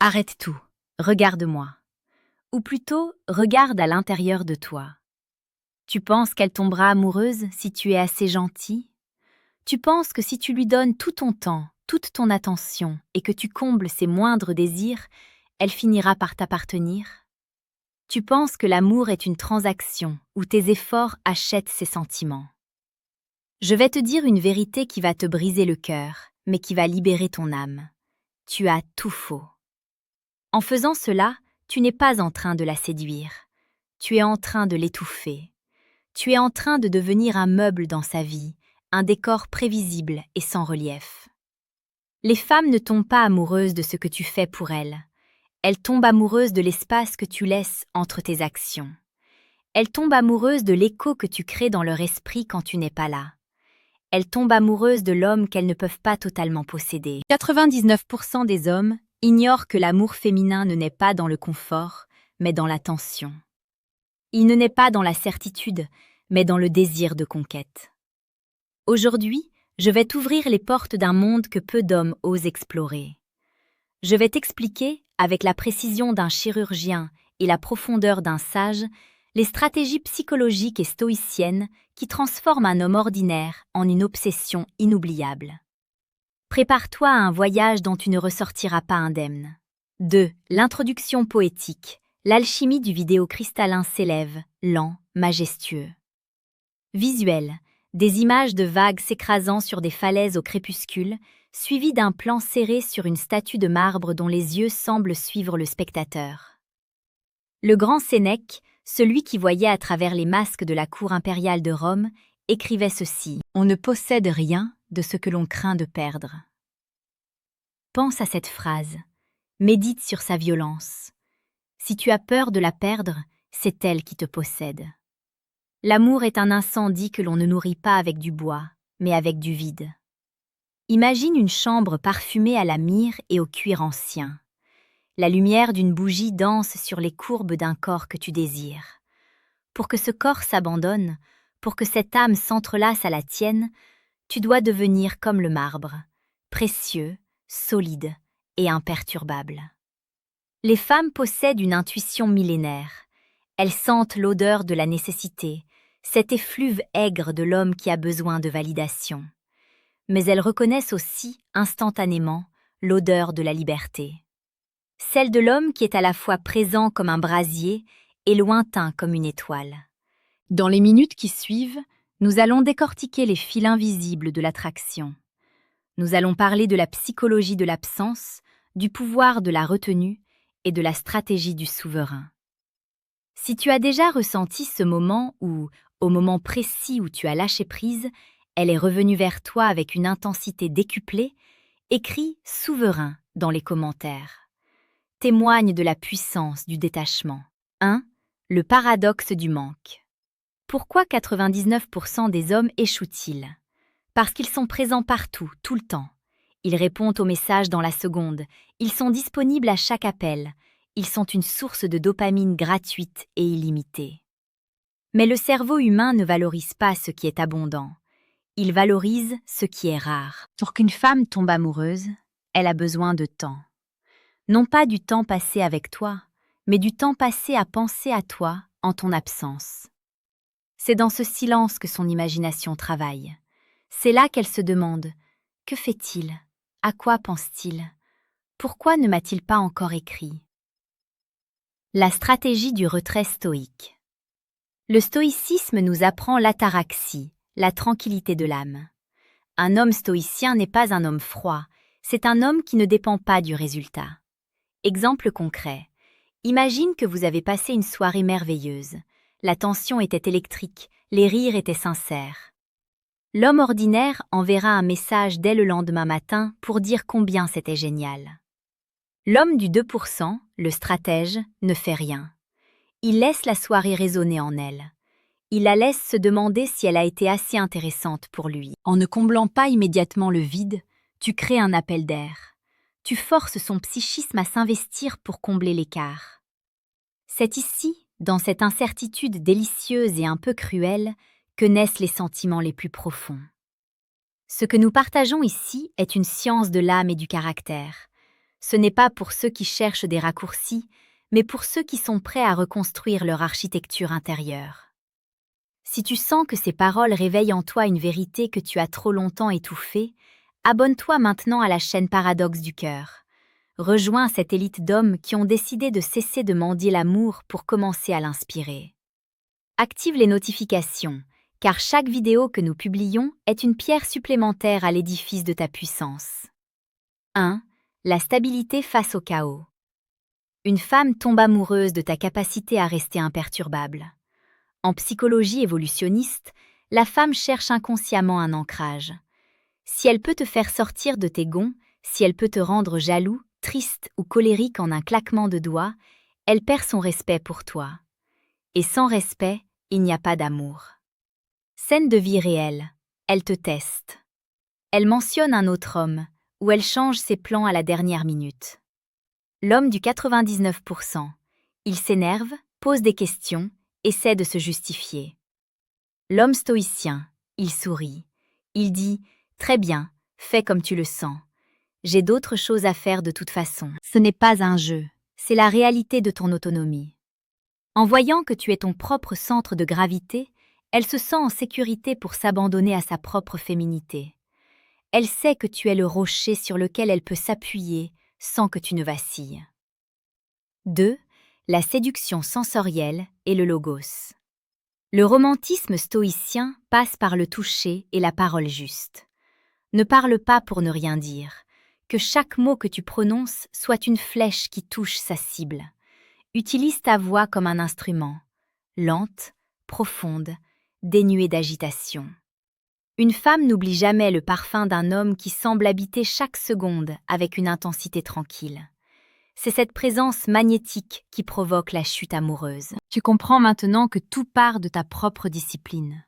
Arrête tout, regarde-moi. Ou plutôt, regarde à l'intérieur de toi. Tu penses qu'elle tombera amoureuse si tu es assez gentil? Tu penses que si tu lui donnes tout ton temps, toute ton attention et que tu combles ses moindres désirs, elle finira par t'appartenir? Tu penses que l'amour est une transaction où tes efforts achètent ses sentiments? Je vais te dire une vérité qui va te briser le cœur, mais qui va libérer ton âme. Tu as tout faux. En faisant cela, tu n'es pas en train de la séduire. Tu es en train de l'étouffer. Tu es en train de devenir un meuble dans sa vie, un décor prévisible et sans relief. Les femmes ne tombent pas amoureuses de ce que tu fais pour elles. Elles tombent amoureuses de l'espace que tu laisses entre tes actions. Elles tombent amoureuses de l'écho que tu crées dans leur esprit quand tu n'es pas là. Elles tombent amoureuses de l'homme qu'elles ne peuvent pas totalement posséder. 99% des hommes ignorent que l'amour féminin ne naît pas dans le confort, mais dans la tension. Il ne naît pas dans la certitude, mais dans le désir de conquête. Aujourd'hui, je vais t'ouvrir les portes d'un monde que peu d'hommes osent explorer. Je vais t'expliquer, avec la précision d'un chirurgien et la profondeur d'un sage, les stratégies psychologiques et stoïciennes qui transforment un homme ordinaire en une obsession inoubliable. Prépare-toi à un voyage dont tu ne ressortiras pas indemne. 2. L'introduction poétique. L'alchimie du vidéocristallin s'élève, lent, majestueux. Visuel. Des images de vagues s'écrasant sur des falaises au crépuscule, suivies d'un plan serré sur une statue de marbre dont les yeux semblent suivre le spectateur. Le grand Sénèque, celui qui voyait à travers les masques de la cour impériale de Rome, écrivait ceci: « On ne possède rien de ce que l'on craint de perdre. » Pense à cette phrase, médite sur sa violence. Si tu as peur de la perdre, c'est elle qui te possède. L'amour est un incendie que l'on ne nourrit pas avec du bois, mais avec du vide. Imagine une chambre parfumée à la myrrhe et au cuir ancien. La lumière d'une bougie danse sur les courbes d'un corps que tu désires. Pour que ce corps s'abandonne, pour que cette âme s'entrelace à la tienne, tu dois devenir comme le marbre, précieux, solide et imperturbable. Les femmes possèdent une intuition millénaire. Elles sentent l'odeur de la nécessité, cet effluve aigre de l'homme qui a besoin de validation. Mais elles reconnaissent aussi, instantanément, l'odeur de la liberté. Celle de l'homme qui est à la fois présent comme un brasier et lointain comme une étoile. Dans les minutes qui suivent, nous allons décortiquer les fils invisibles de l'attraction. Nous allons parler de la psychologie de l'absence, du pouvoir de la retenue et de la stratégie du souverain. Si tu as déjà ressenti ce moment où, au moment précis où tu as lâché prise, elle est revenue vers toi avec une intensité décuplée, écris « souverain » dans les commentaires. Témoigne de la puissance du détachement. 1. Le paradoxe du manque. Pourquoi 99% des hommes échouent-ils? Parce qu'ils sont présents partout, tout le temps. Ils répondent aux messages dans la seconde, ils sont disponibles à chaque appel, ils sont une source de dopamine gratuite et illimitée. Mais le cerveau humain ne valorise pas ce qui est abondant, il valorise ce qui est rare. Pour qu'une femme tombe amoureuse, elle a besoin de temps. Non pas du temps passé avec toi, mais du temps passé à penser à toi en ton absence. C'est dans ce silence que son imagination travaille. C'est là qu'elle se demande « Que fait-il? À quoi pense-t-il? Pourquoi ne m'a-t-il pas encore écrit ?» La stratégie du retrait stoïque. Le stoïcisme nous apprend l'ataraxie, la tranquillité de l'âme. Un homme stoïcien n'est pas un homme froid, c'est un homme qui ne dépend pas du résultat. Exemple concret. Imagine que vous avez passé une soirée merveilleuse. La tension était électrique, les rires étaient sincères. L'homme ordinaire enverra un message dès le lendemain matin pour dire combien c'était génial. L'homme du 2%, le stratège, ne fait rien. Il laisse la soirée résonner en elle. Il la laisse se demander si elle a été assez intéressante pour lui. En ne comblant pas immédiatement le vide, tu crées un appel d'air. Tu forces son psychisme à s'investir pour combler l'écart. C'est ici, dans cette incertitude délicieuse et un peu cruelle, que naissent les sentiments les plus profonds. Ce que nous partageons ici est une science de l'âme et du caractère. Ce n'est pas pour ceux qui cherchent des raccourcis, mais pour ceux qui sont prêts à reconstruire leur architecture intérieure. Si tu sens que ces paroles réveillent en toi une vérité que tu as trop longtemps étouffée, abonne-toi maintenant à la chaîne Paradoxe du cœur. Rejoins cette élite d'hommes qui ont décidé de cesser de mendier l'amour pour commencer à l'inspirer. Active les notifications, car chaque vidéo que nous publions est une pierre supplémentaire à l'édifice de ta puissance. 1. La stabilité face au chaos. Une femme tombe amoureuse de ta capacité à rester imperturbable. En psychologie évolutionniste, la femme cherche inconsciemment un ancrage. Si elle peut te faire sortir de tes gonds, si elle peut te rendre jaloux, triste ou colérique en un claquement de doigts, elle perd son respect pour toi. Et sans respect, il n'y a pas d'amour. Scène de vie réelle, elle te teste. Elle mentionne un autre homme, ou elle change ses plans à la dernière minute. L'homme du 99%. Il s'énerve, pose des questions, essaie de se justifier. L'homme stoïcien, il sourit. Il dit « Très bien, fais comme tu le sens. J'ai d'autres choses à faire de toute façon. Ce n'est pas un jeu, c'est la réalité de ton autonomie. » En voyant que tu es ton propre centre de gravité, elle se sent en sécurité pour s'abandonner à sa propre féminité. Elle sait que tu es le rocher sur lequel elle peut s'appuyer sans que tu ne vacilles. 2. La séduction sensorielle et le logos. Le romantisme stoïcien passe par le toucher et la parole juste. Ne parle pas pour ne rien dire. Que chaque mot que tu prononces soit une flèche qui touche sa cible. Utilise ta voix comme un instrument, lente, profonde, dénuée d'agitation. Une femme n'oublie jamais le parfum d'un homme qui semble habiter chaque seconde avec une intensité tranquille. C'est cette présence magnétique qui provoque la chute amoureuse. Tu comprends maintenant que tout part de ta propre discipline.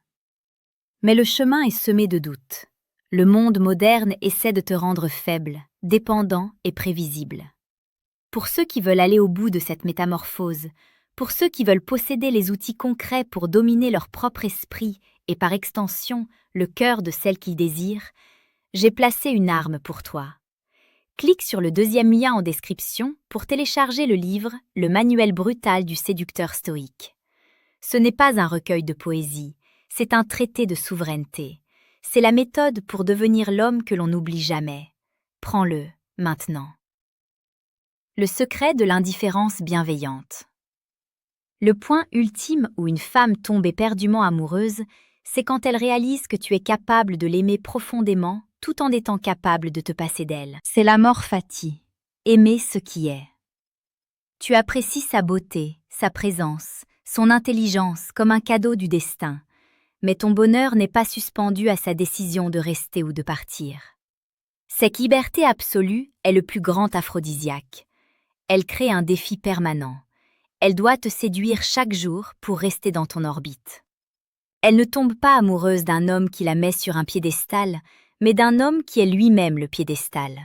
Mais le chemin est semé de doutes. Le monde moderne essaie de te rendre faible, dépendant et prévisible. Pour ceux qui veulent aller au bout de cette métamorphose, pour ceux qui veulent posséder les outils concrets pour dominer leur propre esprit et par extension le cœur de celle qu'ils désirent, j'ai placé une arme pour toi. Clique sur le deuxième lien en description pour télécharger le livre « Le manuel brutal du séducteur stoïque ». Ce n'est pas un recueil de poésie, c'est un traité de souveraineté. C'est la méthode pour devenir l'homme que l'on n'oublie jamais. Prends-le, maintenant. Le secret de l'indifférence bienveillante. Le point ultime où une femme tombe éperdument amoureuse, c'est quand elle réalise que tu es capable de l'aimer profondément tout en étant capable de te passer d'elle. C'est l'amor fati, aimer ce qui est. Tu apprécies sa beauté, sa présence, son intelligence comme un cadeau du destin, mais ton bonheur n'est pas suspendu à sa décision de rester ou de partir. Cette liberté absolue est le plus grand aphrodisiaque. Elle crée un défi permanent. Elle doit te séduire chaque jour pour rester dans ton orbite. Elle ne tombe pas amoureuse d'un homme qui la met sur un piédestal, mais d'un homme qui est lui-même le piédestal.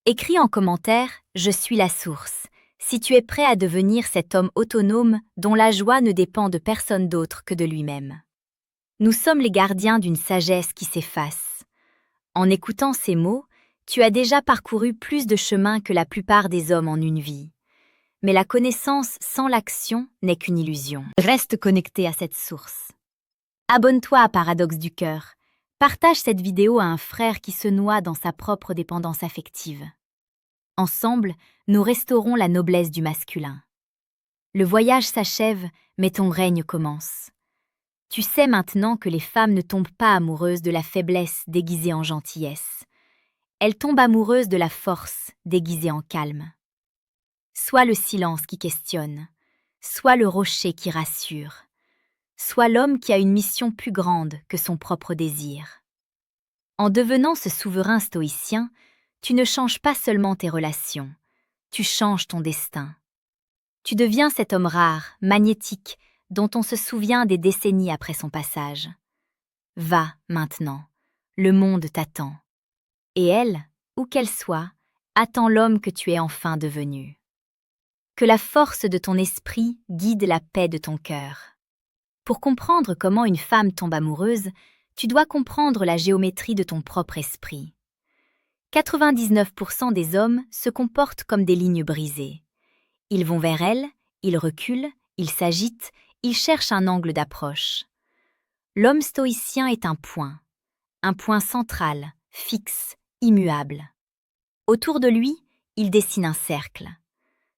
Écris en commentaire « Je suis la source » si tu es prêt à devenir cet homme autonome dont la joie ne dépend de personne d'autre que de lui-même. Nous sommes les gardiens d'une sagesse qui s'efface. En écoutant ces mots, tu as déjà parcouru plus de chemin que la plupart des hommes en une vie. Mais la connaissance sans l'action n'est qu'une illusion. Reste connecté à cette source. Abonne-toi à Paradoxe du cœur. Partage cette vidéo à un frère qui se noie dans sa propre dépendance affective. Ensemble, nous restaurons la noblesse du masculin. Le voyage s'achève, mais ton règne commence. Tu sais maintenant que les femmes ne tombent pas amoureuses de la faiblesse déguisée en gentillesse. Elles tombent amoureuses de la force déguisée en calme. Soit le silence qui questionne, soit le rocher qui rassure, soit l'homme qui a une mission plus grande que son propre désir. En devenant ce souverain stoïcien, tu ne changes pas seulement tes relations, tu changes ton destin. Tu deviens cet homme rare, magnétique, dont on se souvient des décennies après son passage. Va, maintenant, le monde t'attend. Et elle, où qu'elle soit, attend l'homme que tu es enfin devenu. Que la force de ton esprit guide la paix de ton cœur. Pour comprendre comment une femme tombe amoureuse, tu dois comprendre la géométrie de ton propre esprit. 99% des hommes se comportent comme des lignes brisées. Ils vont vers elle, ils reculent, ils s'agitent, ils cherchent un angle d'approche. L'homme stoïcien est un point central, fixe, immuable. Autour de lui, il dessine un cercle.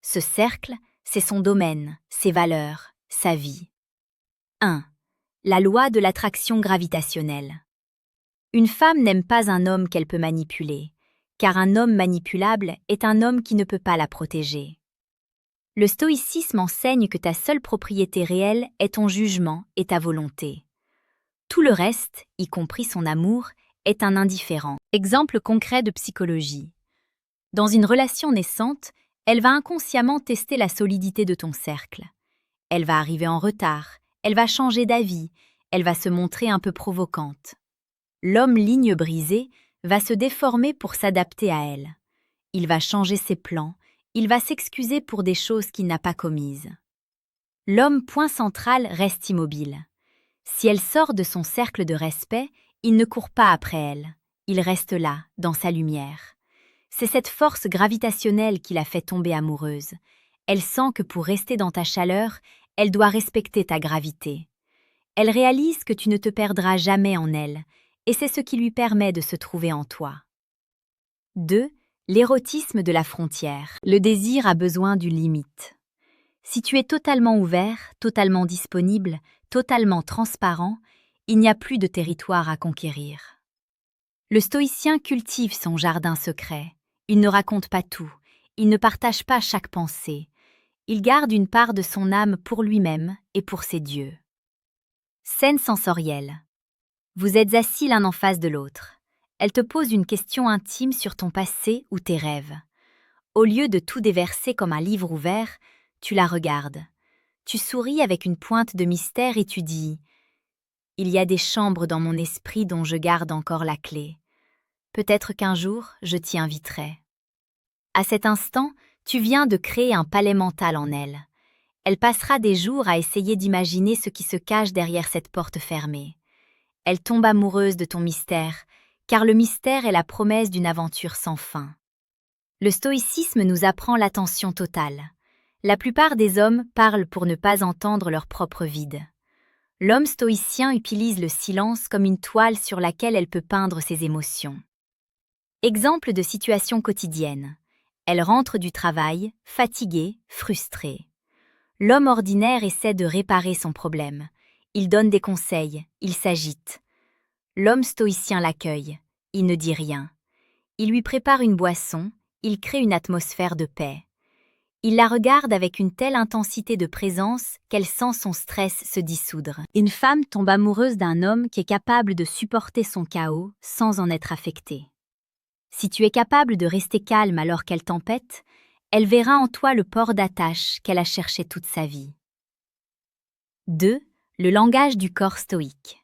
Ce cercle, c'est son domaine, ses valeurs, sa vie. 1. La loi de l'attraction gravitationnelle. Une femme n'aime pas un homme qu'elle peut manipuler, car un homme manipulable est un homme qui ne peut pas la protéger. Le stoïcisme enseigne que ta seule propriété réelle est ton jugement et ta volonté. Tout le reste, y compris son amour, est un indifférent. Exemple concret de psychologie. Dans une relation naissante, elle va inconsciemment tester la solidité de ton cercle. Elle va arriver en retard, elle va changer d'avis, elle va se montrer un peu provocante. L'homme ligne brisée va se déformer pour s'adapter à elle. Il va changer ses plans, il va s'excuser pour des choses qu'il n'a pas commises. L'homme point central reste immobile. Si elle sort de son cercle de respect, il ne court pas après elle. Il reste là, dans sa lumière. C'est cette force gravitationnelle qui la fait tomber amoureuse. Elle sent que pour rester dans ta chaleur, elle doit respecter ta gravité. Elle réalise que tu ne te perdras jamais en elle, et c'est ce qui lui permet de se trouver en toi. 2. L'érotisme de la frontière. Le désir a besoin d'une limite. Si tu es totalement ouvert, totalement disponible, totalement transparent, il n'y a plus de territoire à conquérir. Le stoïcien cultive son jardin secret. Il ne raconte pas tout, il ne partage pas chaque pensée. Il garde une part de son âme pour lui-même et pour ses dieux. Scène sensorielle. Vous êtes assis l'un en face de l'autre. Elle te pose une question intime sur ton passé ou tes rêves. Au lieu de tout déverser comme un livre ouvert, tu la regardes. Tu souris avec une pointe de mystère et tu dis « Il y a des chambres dans mon esprit dont je garde encore la clé. Peut-être qu'un jour, je t'y inviterai. » À cet instant, tu viens de créer un palais mental en elle. Elle passera des jours à essayer d'imaginer ce qui se cache derrière cette porte fermée. Elle tombe amoureuse de ton mystère, car le mystère est la promesse d'une aventure sans fin. Le stoïcisme nous apprend l'attention totale. La plupart des hommes parlent pour ne pas entendre leur propre vide. L'homme stoïcien utilise le silence comme une toile sur laquelle elle peut peindre ses émotions. Exemple de situation quotidienne. Elle rentre du travail, fatiguée, frustrée. L'homme ordinaire essaie de réparer son problème. Il donne des conseils, il s'agite. L'homme stoïcien l'accueille, il ne dit rien. Il lui prépare une boisson, il crée une atmosphère de paix. Il la regarde avec une telle intensité de présence qu'elle sent son stress se dissoudre. Une femme tombe amoureuse d'un homme qui est capable de supporter son chaos sans en être affectée. Si tu es capable de rester calme alors qu'elle tempête, elle verra en toi le port d'attache qu'elle a cherché toute sa vie. 2. Le langage du corps stoïque.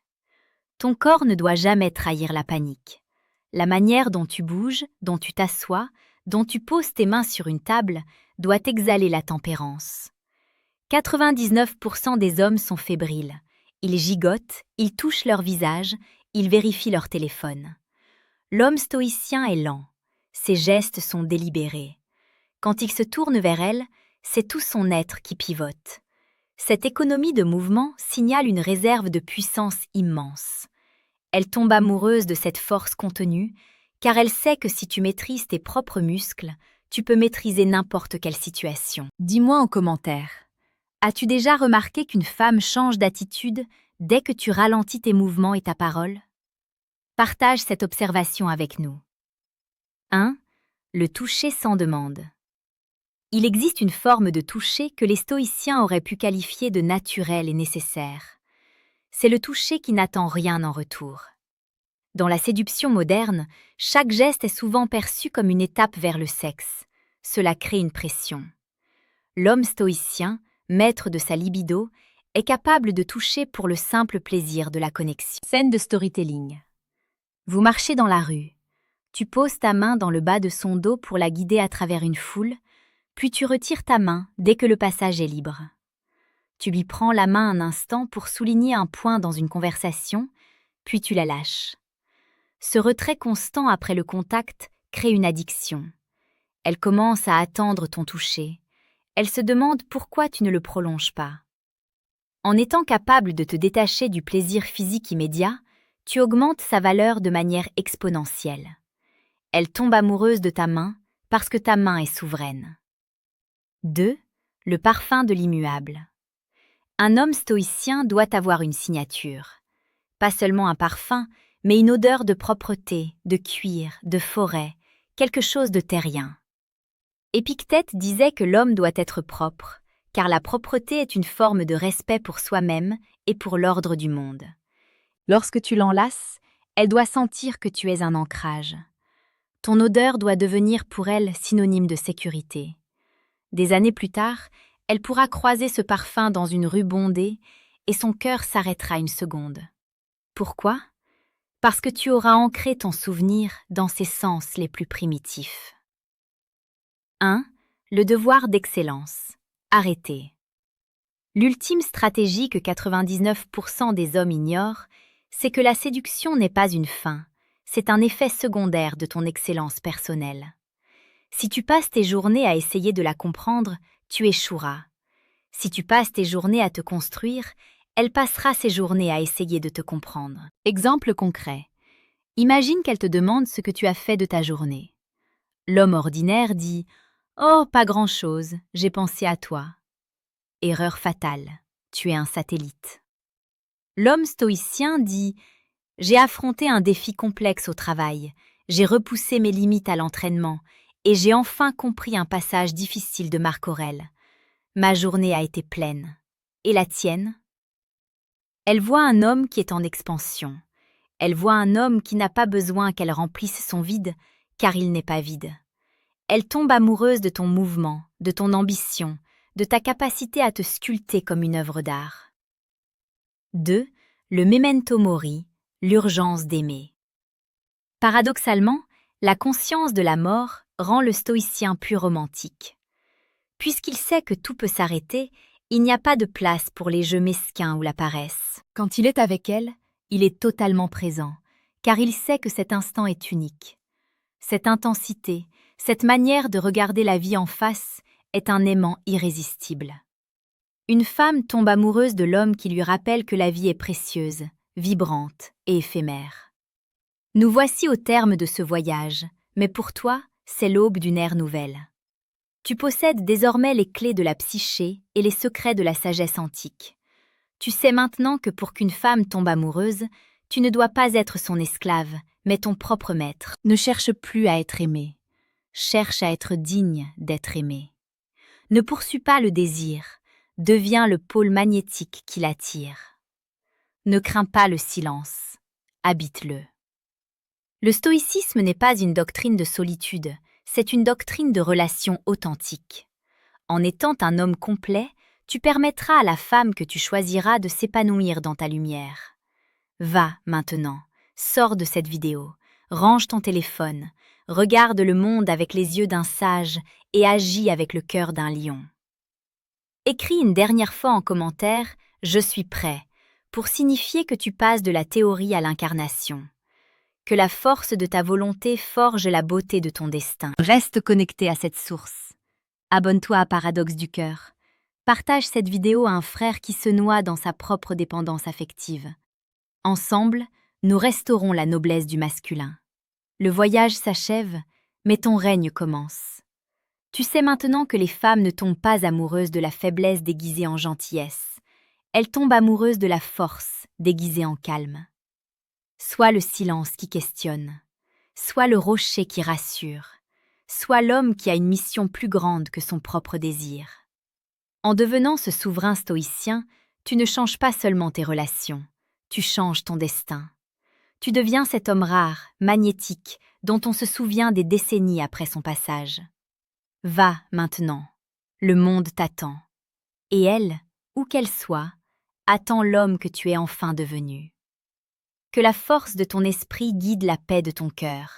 Ton corps ne doit jamais trahir la panique. La manière dont tu bouges, dont tu t'assois, dont tu poses tes mains sur une table, doit exhaler la tempérance. 99% des hommes sont fébriles. Ils gigotent, ils touchent leur visage, ils vérifient leur téléphone. L'homme stoïcien est lent. Ses gestes sont délibérés. Quand il se tourne vers elle, c'est tout son être qui pivote. Cette économie de mouvement signale une réserve de puissance immense. Elle tombe amoureuse de cette force contenue, car elle sait que si tu maîtrises tes propres muscles, tu peux maîtriser n'importe quelle situation. Dis-moi en commentaire, as-tu déjà remarqué qu'une femme change d'attitude dès que tu ralentis tes mouvements et ta parole? Partage cette observation avec nous. 1. Le toucher sans demande. Il existe une forme de toucher que les stoïciens auraient pu qualifier de naturel et nécessaire. C'est le toucher qui n'attend rien en retour. Dans la séduction moderne, chaque geste est souvent perçu comme une étape vers le sexe. Cela crée une pression. L'homme stoïcien, maître de sa libido, est capable de toucher pour le simple plaisir de la connexion. Scène de storytelling. Vous marchez dans la rue. Tu poses ta main dans le bas de son dos pour la guider à travers une foule, puis tu retires ta main dès que le passage est libre. Tu lui prends la main un instant pour souligner un point dans une conversation, puis tu la lâches. Ce retrait constant après le contact crée une addiction. Elle commence à attendre ton toucher. Elle se demande pourquoi tu ne le prolonges pas. En étant capable de te détacher du plaisir physique immédiat, tu augmentes sa valeur de manière exponentielle. Elle tombe amoureuse de ta main parce que ta main est souveraine. 2. Le parfum de l'immuable. Un homme stoïcien doit avoir une signature. Pas seulement un parfum, mais une odeur de propreté, de cuir, de forêt, quelque chose de terrien. Épictète disait que l'homme doit être propre, car la propreté est une forme de respect pour soi-même et pour l'ordre du monde. Lorsque tu l'enlaces, elle doit sentir que tu es un ancrage. Ton odeur doit devenir pour elle synonyme de sécurité. Des années plus tard, elle pourra croiser ce parfum dans une rue bondée et son cœur s'arrêtera une seconde. Pourquoi ? Parce que tu auras ancré ton souvenir dans ses sens les plus primitifs. 1. Le devoir d'excellence. Arrêter. L'ultime stratégie que 99% des hommes ignorent, c'est que la séduction n'est pas une fin, c'est un effet secondaire de ton excellence personnelle. Si tu passes tes journées à essayer de la comprendre, tu échoueras. Si tu passes tes journées à te construire, elle passera ses journées à essayer de te comprendre. Exemple concret. Imagine qu'elle te demande ce que tu as fait de ta journée. L'homme ordinaire dit « Oh, pas grand-chose, j'ai pensé à toi ». Erreur fatale, tu es un satellite. L'homme stoïcien dit « J'ai affronté un défi complexe au travail, j'ai repoussé mes limites à l'entraînement et j'ai enfin compris un passage difficile de Marc Aurèle. Ma journée a été pleine. Et la tienne ?» Elle voit un homme qui est en expansion. Elle voit un homme qui n'a pas besoin qu'elle remplisse son vide, car il n'est pas vide. Elle tombe amoureuse de ton mouvement, de ton ambition, de ta capacité à te sculpter comme une œuvre d'art. 2. Le memento mori, l'urgence d'aimer. Paradoxalement, la conscience de la mort rend le stoïcien plus romantique. Puisqu'il sait que tout peut s'arrêter, il n'y a pas de place pour les jeux mesquins ou la paresse. Quand il est avec elle, il est totalement présent, car il sait que cet instant est unique. Cette intensité, cette manière de regarder la vie en face est un aimant irrésistible. Une femme tombe amoureuse de l'homme qui lui rappelle que la vie est précieuse, vibrante et éphémère. Nous voici au terme de ce voyage, mais pour toi, c'est l'aube d'une ère nouvelle. Tu possèdes désormais les clés de la psyché et les secrets de la sagesse antique. Tu sais maintenant que pour qu'une femme tombe amoureuse, tu ne dois pas être son esclave, mais ton propre maître. Ne cherche plus à être aimé. Cherche à être digne d'être aimé. Ne poursuis pas le désir, deviens le pôle magnétique qui l'attire. Ne crains pas le silence, habite-le. Le stoïcisme n'est pas une doctrine de solitude, c'est une doctrine de relation authentique. En étant un homme complet, tu permettras à la femme que tu choisiras de s'épanouir dans ta lumière. Va maintenant, sors de cette vidéo, range ton téléphone, regarde le monde avec les yeux d'un sage et agis avec le cœur d'un lion. Écris une dernière fois en commentaire « Je suis prêt » pour signifier que tu passes de la théorie à l'incarnation. Que la force de ta volonté forge la beauté de ton destin. Reste connecté à cette source. Abonne-toi à Paradoxe du Cœur. Partage cette vidéo à un frère qui se noie dans sa propre dépendance affective. Ensemble, nous restaurons la noblesse du masculin. Le voyage s'achève, mais ton règne commence. Tu sais maintenant que les femmes ne tombent pas amoureuses de la faiblesse déguisée en gentillesse. Elles tombent amoureuses de la force déguisée en calme. Sois le silence qui questionne, sois le rocher qui rassure, sois l'homme qui a une mission plus grande que son propre désir. En devenant ce souverain stoïcien, tu ne changes pas seulement tes relations, tu changes ton destin. Tu deviens cet homme rare, magnétique, dont on se souvient des décennies après son passage. Va maintenant, le monde t'attend. Et elle, où qu'elle soit, attend l'homme que tu es enfin devenu. Que la force de ton esprit guide la paix de ton cœur.